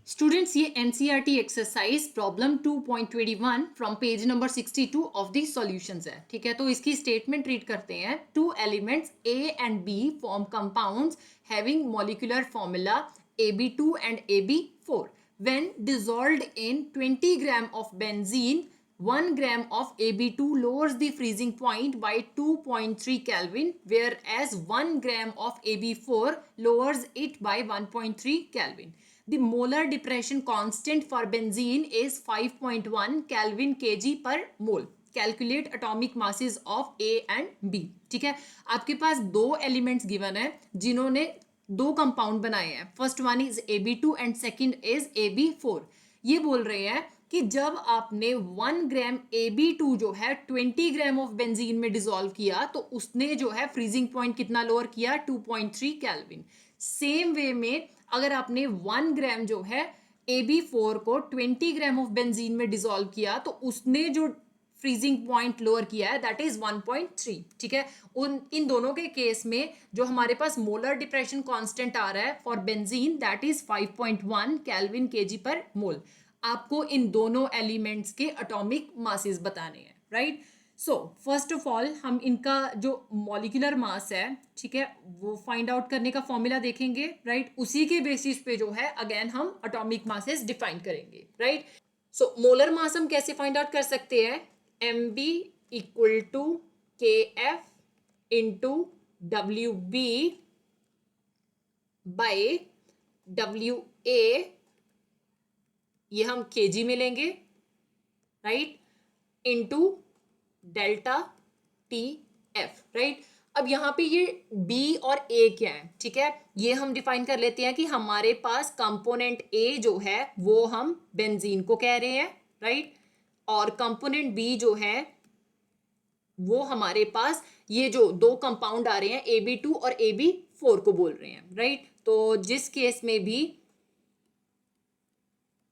Students ये NCERT exercise problem 2.21 from page number 62 of the solutions है। ठीक है, तो इसकी स्टेटमेंट रीड करते हैं। Two elements A and B form compounds having molecular formula AB2 and AB4 when dissolved in 20 gram of benzene 1 gram of AB2 lowers the freezing point by 2.3 Kelvin, whereas 1 gram of AB4 lowers it by 1.3 Kelvin. The molar depression constant for benzene is 5.1 Kelvin kg per mole. Calculate atomic masses of A and B. ठीक है, आपके पास दो elements given है जिन्होंने दो compound बनाए हैं। First one is AB2 and second is AB4। ये बोल रहे हैं कि जब आपने 1 ग्राम AB2 जो है 20 ग्राम ऑफ बेंजीन में डिसॉल्व किया तो उसने जो है फ्रीजिंग पॉइंट कितना लोअर किया, 2.3 केल्विन। सेम वे में अगर आपने 1 ग्राम जो है AB4 को 20 ग्राम ऑफ बेंजीन में डिसॉल्व किया तो उसने जो फ्रीजिंग पॉइंट लोअर किया है दैट इज 1.3। ठीक है, इन दोनों के केस में जो हमारे पास मोलर डिप्रेशन कांस्टेंट आ रहा है for benzene that is 5.1 kelvin KG per मोल। आपको इन दोनों एलिमेंट्स के एटॉमिक मासेस बताने हैं, right. So first of all हम इनका जो मॉलिक्यूलर मास है, ठीक है, वो फाइंड आउट करने का फॉर्मूला देखेंगे, राइट। उसी के बेसिस पे जो है अगेन हम एटॉमिक मासेस डिफाइन करेंगे, राइट। सो मोलर मास हम कैसे फाइंड आउट कर सकते हैं, MB equal to KF into WB by WA, ये हम kg में लेंगे, right, into delta TF, right. अब यहाँ पे ये B और A क्या है, ठीक है, ये हम डिफाइन कर लेते हैं कि हमारे पास कंपोनेंट A जो है वो हम बेंजीन को कह रहे हैं, राइट, और कंपोनेंट बी जो है वो हमारे पास ये जो दो कंपाउंड आ रहे हैं AB2 और AB4 को बोल रहे हैं, राइट। तो जिस केस में भी,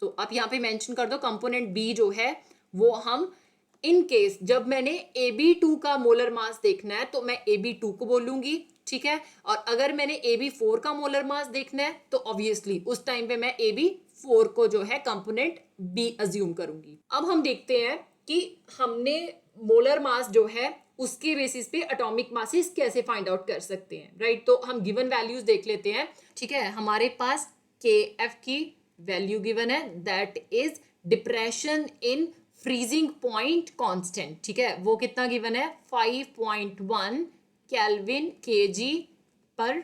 तो आप यहाँ पे मेंशन कर दो कंपोनेंट बी जो है वो हम इन केस जब मैंने AB2 का मोलर मास देखना है तो मैं AB2 को बोलूंगी, ठीक है, और अगर मैंने AB4 का मोलर मास देखना है तो ऑब्वियसली उस टाइम पे मैं AB4 को जो है कंपोनेंट बी अज्यूम करूंगी। अब हम देखते हैं कि हमने मोलर मास जो है उसके बेसिस पे एटॉमिक मासेस कैसे फाइंड आउट कर सकते हैं, राइट। तो हम गिवन वैल्यूज देख लेते हैं, ठीक है। हमारे पास KF की वैल्यू गिवन है that is depression in freezing point constant, ठीक है, वो कितना गिवन है 5.1 केल्विन केजी पर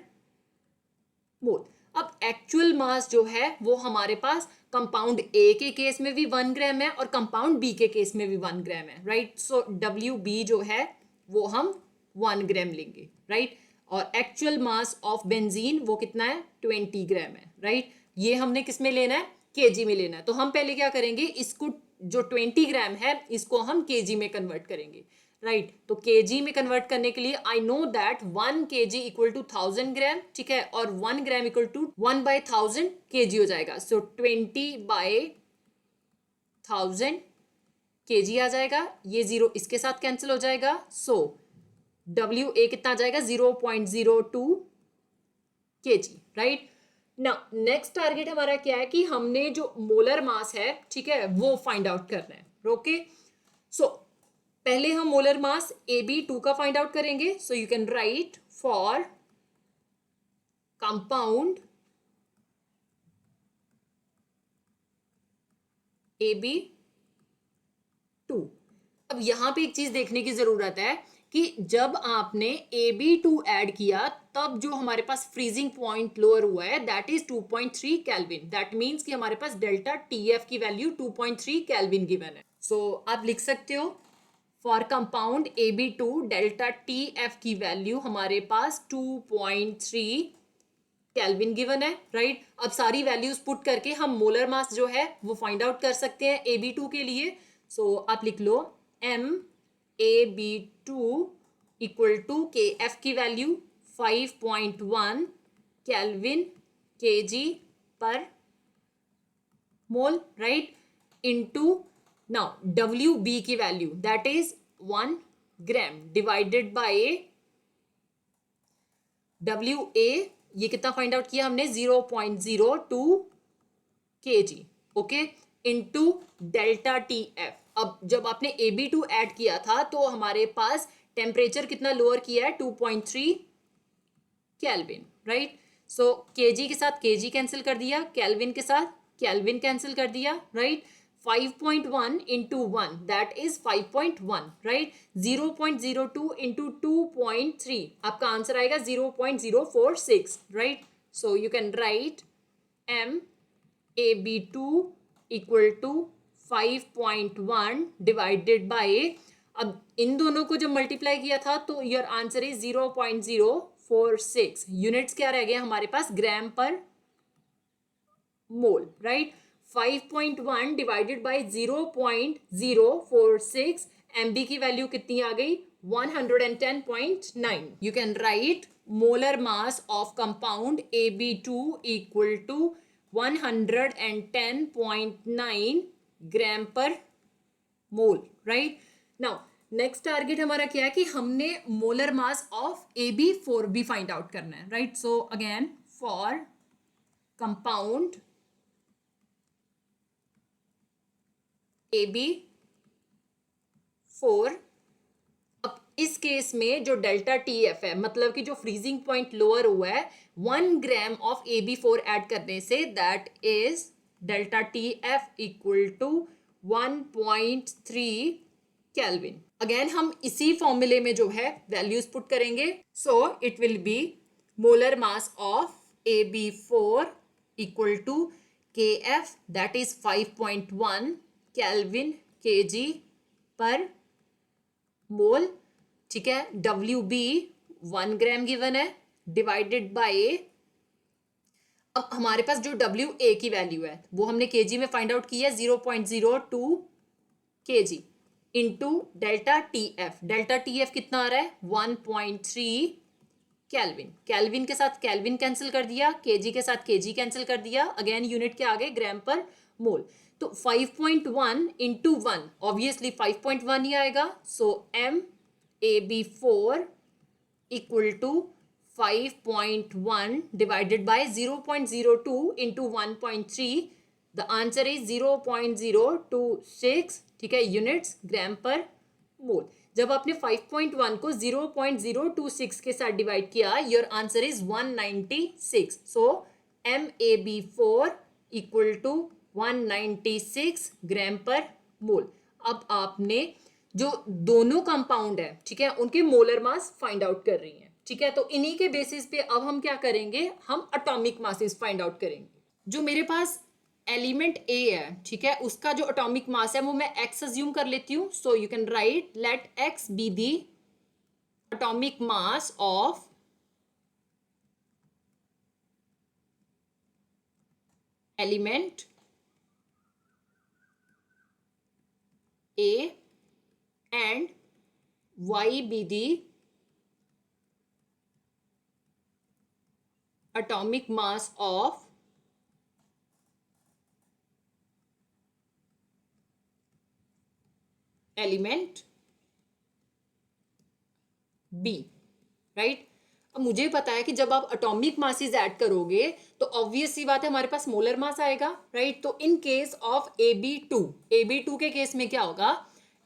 मोल। अब एक्चुअल मास जो है वो हमारे पास कंपाउंड ए के केस में भी 1 ग्राम है और कंपाउंड बी के केस में भी 1 ग्राम है, राइट। सो WB जो है वो हम 1 ग्राम लेंगे, राइट, और एक्चुअल मास ऑफ बेंजीन वो कितना है 20 ग्राम है, राइट। ये हमने किस में लेना है, केजी में लेना है। तो हम पहले क्या करेंगे, इसको जो 20 ग्राम है इसको हम केजी में कन्वर्ट करेंगे, राइट। तो केजी में कन्वर्ट करने के लिए I know that 1 kg equal to 1000 gram, ठीक है, और 1 ग्राम इक्वल टू 1/1000 kg हो जाएगा। सो 20/1000 kg आ जाएगा, ये जीरो इसके साथ कैंसिल हो जाएगा। सो WA कितना आ जाएगा 0.02 kg, राइट। ना नेक्स्ट टारगेट हमारा क्या है कि हमने जो मोलर मास है, ठीक है, वो फाइंड आउट करना है, ओके। सो पहले हम मोलर मास AB2 का फाइंड आउट करेंगे। सो you can right for compound AB2। अब यहां पे एक चीज देखने की जरूरत है कि जब आपने AB2 ऐड किया तब जो हमारे पास फ्रीजिंग पॉइंट लोअर हुआ है that is 2.3 kelvin. That means कि हमारे पास डेल्टा TF की वैल्यू 2.3 केल्विन गिवन है। सो आप लिख सकते हो for compound AB2 delta TF की वैल्यू हमारे पास 2.3 केल्विन गिवन है, राइट। अब सारी वैल्यूज पुट करके हम मोलर मास जो है वो फाइंड आउट कर सकते हैं AB2 के लिए। सो आप लिख लो MAB2 इक्वल टू KF की वैल्यू 5.1 केल्विन kg पर mole, right, into now WB की value that is 1 gram divided by WA, ये कितना फाइंड आउट किया हमने 0.02 kg, okay, into delta T F. अब जब आपने AB2 ऐड किया था तो हमारे पास टेम्परेचर कितना लोअर किया है, 2.3 केल्विन, राइट। सो केजी के साथ केजी कैंसिल कर दिया, केल्विन के साथ केल्विन कैंसिल कर दिया, right. 5.1 into 1 that is 5.1, right. 0.02 into 2.3 आपका आंसर आएगा 0.046, right. So you can write MAB2 equal to 5.1 divided by, अब इन दोनों को जब मल्टीप्लाई किया था तो योर आंसर इज 0.046। यूनिट्स क्या रह गए हमारे पास, gram per mole, right. 5.1 divided by 0.046, MB की वैल्यू कितनी आ गई, 110.9। You can write molar mass of compound AB2 equal to 110.9 gram per mole, right. Now next target हमारा क्या है कि हमने मोलर मास ऑफ AB4 भी फाइंड आउट करना है, right. So again for compound AB4, अब इस केस में जो डेल्टा TF है, मतलब कि जो फ्रीजिंग पॉइंट लोअर हुआ है, 1 ग्राम ऑफ AB4 ऐड करने से that is delta TF equal to 1.3 kelvin. Again हम इसी फॉर्मूले में जो है वैल्यूज पुट करेंगे। So it will be molar mass of AB4 equal to KF that is 5.1 kelvin KG per mole, ठीक है। WB 1 ग्राम गिवन है, डिवाइडेड बाय, अब हमारे पास जो WA की वैल्यू है वो हमने केजी में फाइंड आउट की है 0.02 kg into delta TF। Delta TF कितना आ रहा है, 1.3 केल्विन। केल्विन के साथ केल्विन कैंसिल कर दिया, केजी के साथ केजी कैंसिल कर दिया, अगेन यूनिट क्या आ गए, ग्राम पर मोल। तो 5.1 इंटू 1 ऑब्वियसली 5.1 ही आएगा। So MAB4 equal to 5.1 divided by 0.02 into 1.3, the answer is 0.026, ठीक है, यूनिट्स ग्राम पर मोल। जब आपने 5.1 को 0.026 के साथ डिवाइड किया, your answer is 196। So MAB4 equal to 196 gram per mole. अब आपने जो दोनों कंपाउंड है, ठीक है, उनके मोलर मास फाइंड आउट कर रही हैं, ठीक है। तो इन्हीं के बेसिस पे अब हम क्या करेंगे, हम एटॉमिक मासेस फाइंड आउट करेंगे। जो मेरे पास एलिमेंट A है, ठीक है, उसका जो एटॉमिक मास है वो मैं X अज्यूम कर लेती हूँ। सो you can right let X be the atomic mass of element A and Y be the atomic mass of element B, right. अब मुझे पता है कि जब आप एटॉमिक मासेस ऐड करोगे तो ऑब्वियस सी बात है हमारे पास मोलर मास आएगा, राइट। तो इन केस ऑफ AB2 के केस में क्या होगा,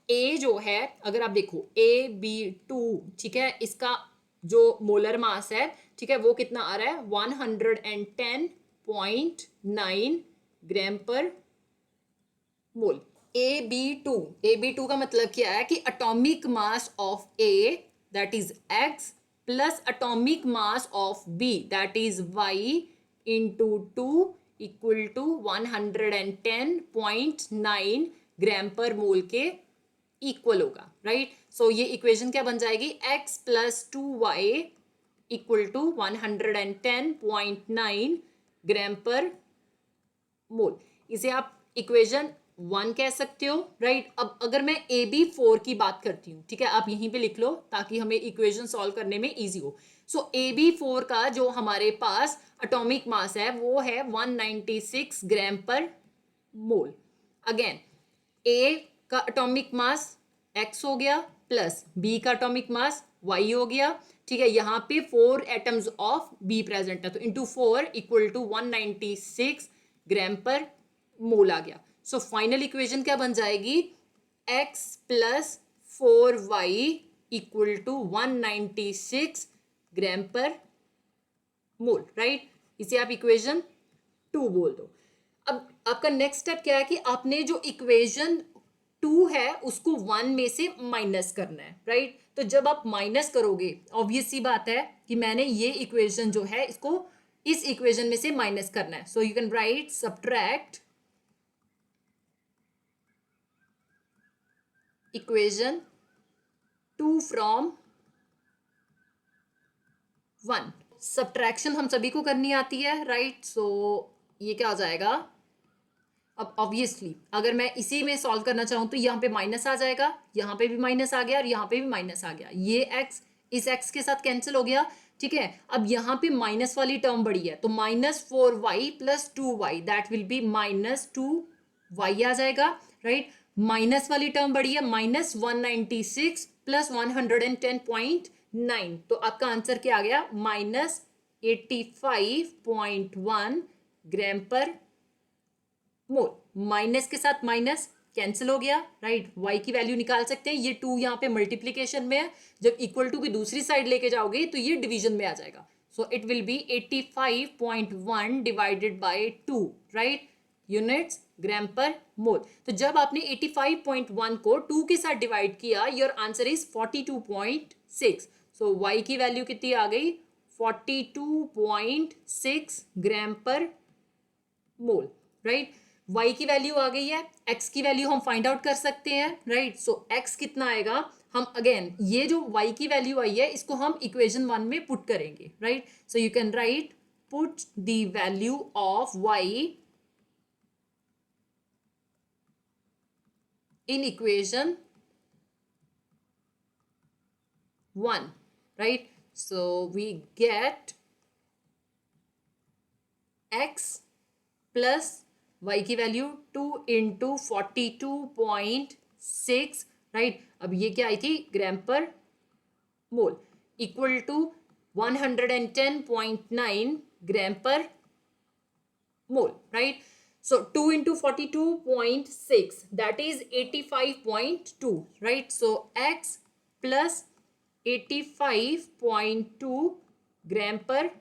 A जो है, अगर आप देखो AB2, ठीक है, इसका जो मोलर मास है, ठीक है, वो कितना आ रहा है, 110.9 ग्राम पर मोल। AB2 का मतलब क्या है कि atomic mass of A that is X plus atomic mass of B that is Y into 2 equal to 110.9 gram per mole के इक्वल होगा, राइट। सो ये इक्वेशन क्या बन जाएगी, X plus 2Y equal to 110.9 gram per mole. इसे आप equation 1 कह सकते हो, राइट। अब अगर मैं AB4 की बात करती हूँ, ठीक है, आप यहीं पे लिख लो ताकि हमें इक्वेशन सॉल्व करने में इजी हो। सो AB4 का जो हमारे पास एटॉमिक मास है वो है 196 gram per mole. Again A का एटॉमिक मास X हो गया प्लस B का एटॉमिक मास Y हो गया, ठीक है। यहाँ पे 4 एटम्स ऑफ B प्रेजेंट है, तो into 4 equal to 196 gram per मोल आ गया। सो फाइनल इक्वेशन क्या बन जाएगी, x plus 4y equal to 196 gram per mole, right. इसे आप इक्वेशन 2 बोल दो। अब आपका नेक्स्ट स्टेप क्या है कि आपने जो इक्वेशन 2 है उसको 1 में से माइनस करना है, राइट। तो जब आप माइनस करोगे ऑब्वियस सी बात है कि मैंने ये इक्वेशन जो है इसको इस इक्वेशन में से माइनस करना है। सो you can right subtract equation 2 from 1। Subtraction हम सभी को करनी आती है, राइट। सो ये क्या हो जाएगा, अब ऑब्वियसली अगर मैं इसी में सॉल्व करना चाहूँ तो यहाँ पे माइनस आ जाएगा, यहाँ पे भी माइनस आ गया और यहाँ पे भी माइनस आ गया। ये x इस x के साथ कैंसिल हो गया, ठीक है। अब यहाँ पे माइनस वाली टर्म बड़ी है तो -4y plus 2y that will be -2y आ जाएगा, राइट। माइनस वाली टर्म बड़ी है -196 प्लस 110.9, तो आपका आंसर क्या आ गया, -85.1 ग्राम पर मोल। माइनस के साथ माइनस कैंसिल हो गया, राइट। y की वैल्यू निकाल सकते हैं, ये 2 यहाँ पे मल्टीप्लीकेशन में है, जब इक्वल टू की दूसरी साइड लेके जाओगे तो ये डिवीजन में आ जाएगा। So it will be 85.1 divided by 2, right, units gram per mole. तो जब आपने 85.1 को 2 के साथ डिवाइड किया, your answer is 42.6। So y की वैल्यू कितनी आ गई, 42.6 ग्राम पर मोल, राइट। y की वैल्यू आ गई है, x की वैल्यू हम फाइंड आउट कर सकते हैं, राइट। सो x कितना आएगा, हम अगेन ये जो y की वैल्यू आई है इसको हम इक्वेशन 1 में पुट करेंगे, right. So you can right put the value of y in equation 1, right. So we get x plus y की वैल्यू 2 इंटू 42.6, राइट। अब ये क्या आई थी, ग्राम per mole, equal to 110.9 gram per mole, right. So 2 into 42.6 that is 85.2, right. So x plus 85.2 gram per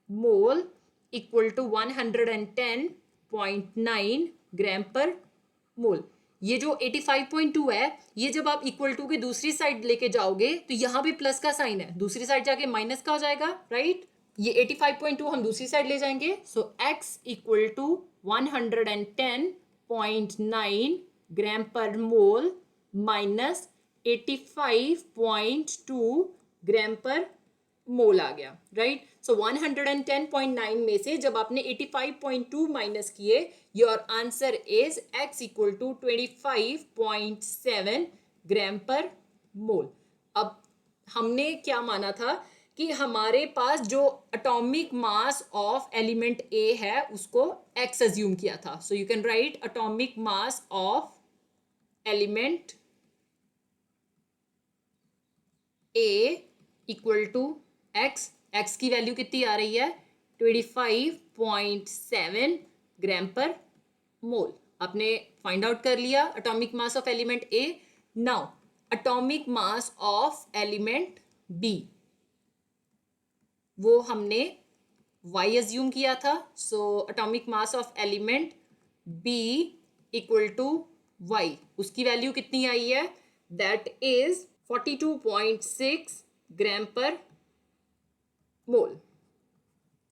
mole equal to 110.9 gram per mole। ये जो 85.2 है ये जब आप इक्वल टू की दूसरी साइड लेके जाओगे तो यहाँ भी प्लस का साइन है, दूसरी साइड जाके माइनस का हो जाएगा, राइट। ये 85.2 हम दूसरी साइड ले जाएंगे। सो x equal to 110.9 gram per mole minus 85.2 gram per मोल आ गया, राइट। सो 110.9 में से जब आपने 85.2 माइनस किए, your answer is x equal to 25.7 gram per mole. अब हमने क्या माना था कि हमारे पास जो atomic mass of element A है उसको x अज्यूम किया था। So you can write atomic mass of element A equal to x की वैल्यू कितनी आ रही है, 25.7 ग्राम पर मोल। आपने फाइंड आउट कर लिया atomic mass of element A। Now atomic mass of element B, वो हमने y अज्यूम किया था। So atomic mass of element B equal to y, उसकी वैल्यू कितनी आई है, that is 42.6 gram per mole.